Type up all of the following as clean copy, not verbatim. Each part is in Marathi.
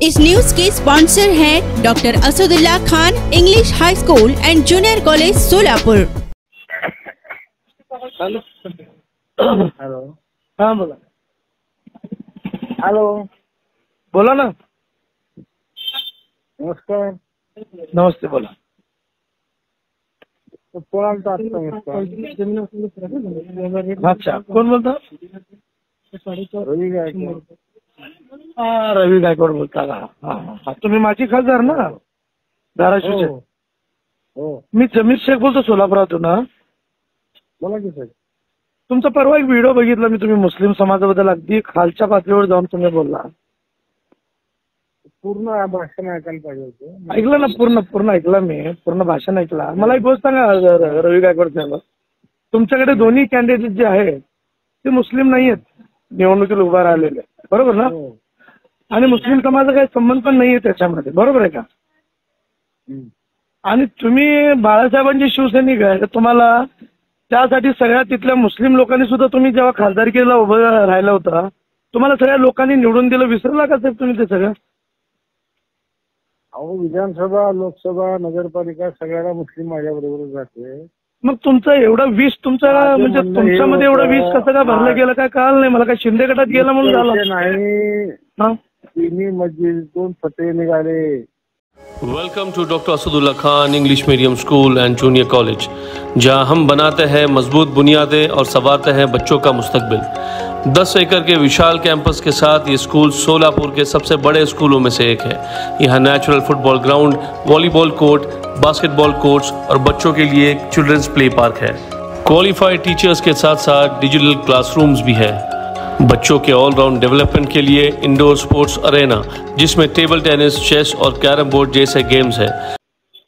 इस न्यूज के स्पॉन्सर हैं doctor Asadullah Khan English high school and junior college Solapur. Hello hello, हाँ बोला। हेलो बोला ना। नमस्कार। नमस्ते बोला। तो कोण अच्छा कोण बोलता? रवी गायकवाड। हाँ रवी गायकवाड बोलता का? हाँ तुम्ही माजी खासदार ना धाराशिवचे? हो मी जमीर शेख बोलतो सोलापुरातून। बोला की साहेब। तुमचा परवा एक व्हिडिओ बघितला मी, तुम्ही मुस्लिम समाजाबद्दल अगदी खालच्या पातळीवर जाऊन तुम्ही बोलला। पूर्ण भाषण ऐकायला पाहिजे होतं। ऐकलं ना? पूर्ण ऐकलं मी, पूर्ण भाषण ऐकला। मला एक गोष्ट सांगा रवी गायकवाड साहेब, तुमच्याकडे दोन्ही कॅन्डिडेट जे आहेत ते मुस्लिम नाही आहेत, निवडणुकीला उभा राहिलेले, बरोबर ना? आणि मुस्लिम समाजाचा काही संबंध पण नाहीये त्याच्यामध्ये, बरोबर आहे का? आणि तुम्ही बाळासाहेबांचे शिवसैनिक आहे, तर तुम्हाला त्यासाठी सगळ्या तिथल्या मुस्लिम लोकांनी सुद्धा, तुम्ही जेव्हा खासदारकीला उभं राहिला होता, तुम्हाला सगळ्या लोकांनी निवडून दिलं, विसरला का साहेब तुम्ही ते सगळं? अहो विधानसभा, लोकसभा, नगरपालिका सगळ्याला मुस्लिम माझ्याबरोबर जाते। मग तुमचं एवढं विष, तुमचा म्हणजे तुमच्यामध्ये एवढं विष कसं काय भरलं गेलं काय कळलं नाही मला। काय शिंदे गटात गेला म्हणून झालं नाही? तिन्ही मस्जिदीतून फतवे निघाले। Welcome to doctor Asadullah Khan English medium school and junior college, जहां हम बनाते हैं मजबूत बुनियादें और संवारते हैं बच्चों का मुस्तकबिल। 10 एकड़ के विशाल कैंपस के साथ ये स्कूल सोलापुर के सबसे बड़े स्कूलों में से एक है। यहाँ natural football ground, volleyball court, basketball courts और बच्चों के लिए एक चिल्ड्रंस प्ले पार्क है। क्वालिफाइड टीचर्स के साथ साथ डिजिटल क्लासरूम्स भी है। बच्चों के ऑलराउंड डेवलपमेंट के लिए इंडोर स्पोर्ट्स अरेना, जिसमें टेबल टेनिस, चेस और कैरम बोर्ड जैसे गेम्स है।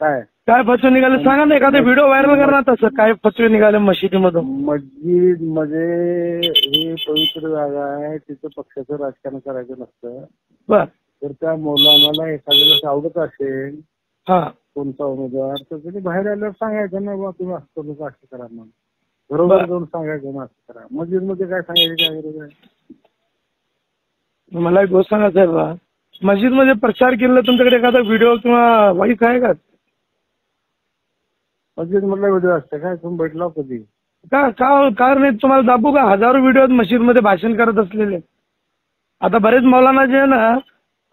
काय फतवे निघाले सांगा ना, एखादा व्हिडिओ व्हायरल करणार तसं काय फतवे निघाले मस्जिदीमधून? मस्जिद मध्ये ही पवित्र जागा आहे, तिथं पक्षाचं राजकारण करायचं नसतं। बर, तर त्या मौलानाला एखाद्याला आवडत असेल कोणता उमेदवार, तर त्यांनी बाहेर आल्यावर सांगायचं ना, बा तुम्ही असं लोक असं करा म्हणून, बरोबर जाऊन सांगायचं ना असं करा। मस्जिद मध्ये काय सांगायचं काय गरज आहे? मला एक गोष्ट सांगा साहेब, मस्जिद मध्ये प्रचार केलेला तुमच्याकडे एखादा व्हिडिओ किंवा वाईस आहे का? मस्जिद मधला व्हिडिओ असते काय? तुम्ही भेटला कधी का? कारण नाही तुम्हाला दाबू का? हजारो व्हिडिओ मस्जिद मध्ये भाषण करत असलेले। आता बरेच मौलाना जे आहे ना,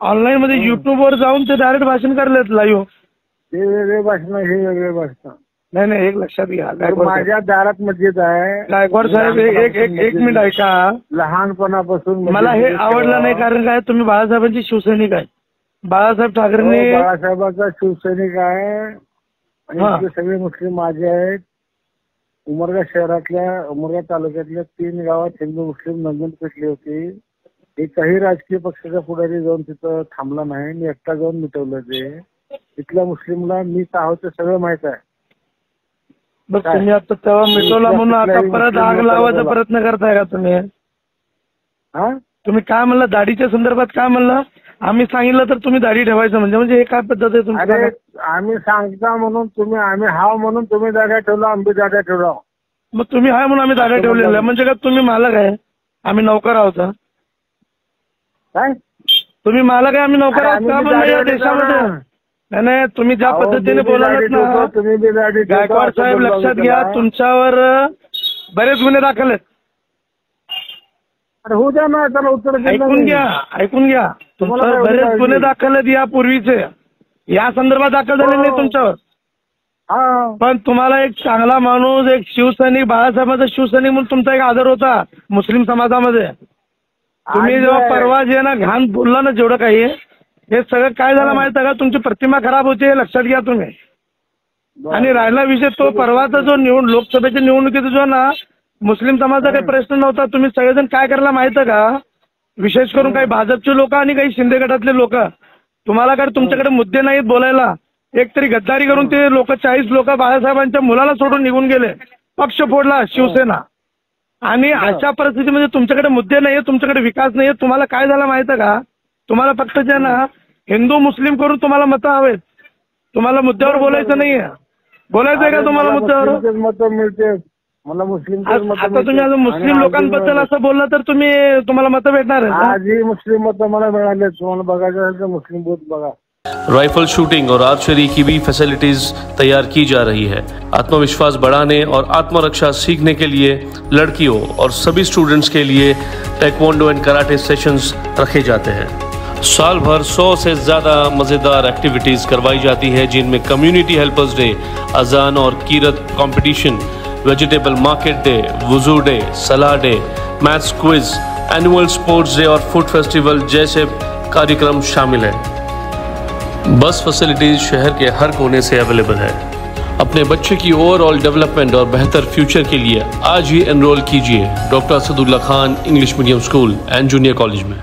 ऑनलाईन मध्ये युट्यूबवर जाऊन ते डायरेक्ट भाषण करलेत लाईव्ह। ते वेगळे भाषण, हे वेगळे भाषण नाही, एक लक्षात घ्या, माझ्या दारात मस्जिद आहे। गायकवाड साहेब एक मिनिट ऐका, लहानपणापासून मला हे आवडलं नाही, कारण काय तुम्ही बाळासाहेबांची शिवसैनिक आहे, बाळासाहेब ठाकरेंनी बाळासाहेबांचा शिवसैनिक आहे आणि सगळे मुस्लिम माझे आहेत। उमरगा शहरातल्या, उमरगा तालुक्यातल्या 3 गावात हिंदू मुस्लिम नंदन पेटली होती। एकही राजकीय पक्षाचा पुढारी जाऊन तिथं थांबला नाही, मी एकटा जाऊन मिटवलं ते। तिथल्या मुस्लिमला मीच आहोत ते सगळं माहित आहे। बघ तुम्ही आता तेव्हा मिटवला म्हणून आता परत आग लावायचा प्रयत्न करताय का तुम्ही? तुम्ही काय म्हणलं दाढीच्या संदर्भात? काय म्हणलं? आम्ही सांगितलं तर तुम्ही दाढी ठेवायचं म्हणजे हे काय पद्धत आहे तुमची? आम्ही सांगता म्हणून तुम्ही, आम्ही हाव म्हणून तुम्ही दाढ्या ठेवला, आम्ही दाढ्या ठेवला। मग तुम्ही हाय म्हणून आम्ही दाढ्या ठेवलेल्या, म्हणजे का तुम्ही मालक आहे आम्ही नौकर आहोत? काय तुम्ही मालक आहे आम्ही नौकर आहोत का म्हणलं या देशामध्ये? नाही, तुम्ही ज्या पद्धतीने बोलालात ना गायकवाड साहेब, लक्षात घ्या तुमच्यावर बरेच गुन्हे दाखल आहेत। हो द्या ना, त्याला उत्तर ऐकून घ्या तुमच्यावर बरेच गुन्हे दाखल आहेत यापूर्वीचे, या संदर्भात दाखल झाले नाही तुमच्यावर। पण तुम्हाला एक चांगला माणूस, एक शिवसैनिक, बाळासाहेबांचा शिवसैनिक म्हणून तुमचा एक आदर होता मुस्लिम समाजामध्ये। तुम्ही जेव्हा परवा जे ना घाण बोलला ना, जेवढं काही हे सगळं काय झालं माहिती आहे का? तुमची प्रतिमा खराब होते, हे लक्षात घ्या तुम्ही। आणि राहिला विषय तो परवाचा जो लोकसभेच्या निवडणुकीचा जो ना मुस्लिम समाजाचा काही प्रश्न नव्हता, तुम्ही सगळेजण काय करायला माहिती आहे का? विशेष करून काही भाजपचे लोक आणि काही शिंदे गटातले लोक, तुम्हाला काय तुमच्याकडे मुद्दे नाहीत बोलायला, एक तरी गद्दारी करून ते लोक 40 लोक बाळासाहेबांच्या मुलाला सोडून निघून गेले, पक्ष फोडला शिवसेना। आणि अशा परिस्थितीमध्ये तुमच्याकडे मुद्दे नाहीये, तुमच्याकडे विकास नाहीये। तुम्हाला काय झालं माहिती आहे का? तुम्हाला फक्त जे ना हिंदू मुस्लिम करून तुम्हाला मतं हवेत, तुम्हाला मुद्द्यावर बोलायचं नाहीये। बोलायचंय का तुम्हाला मुद्द्यावर? मतं मिळते, मला मुस्लिम आता तुम्ही आज मुस्लिम लोकांबद्दल असं बोललं तर तुम्हाला मतं भेटणार आहे का? आजही मुस्लिम मतं मला मिळाले. तुम्हाला बघायचं असेल तर मुस्लिम बूथ बघा. राइफल शूटिंग और आर्चरी की भी फैसिलिटीज तैयार की जा रही है. आत्मविश्वास बढ़ाने और आत्मरक्षा सीखने के लिए लड़कियों और सभी स्टूडेंट्स के लिए टेक्वांडो एंड कराटे सेशंस रखे जाते हैं. साल भर 100 से ज़्यादा मज़ेदार एक्टिविटीज़ करवाई जाती है, जिनमें कम्युनिटी हेल्पर्स डे, अजान और कीरत कंपटीशन, वेजिटेबल मार्केट डे, वुजू डे, सलाह day, maths quiz, annual sports day और फूड फेस्टिवल जैसे कार्यक्रम शामिल हैं. बस फैसिलिटीज शहर के हर कोने से अवेलेबल है. अपने बच्चे की ओवरऑल डेवलपमेंट और बेहतर फ्यूचर के लिए आज ही एनरोल कीजिए doctor Asadullah Khan English medium school and junior college में.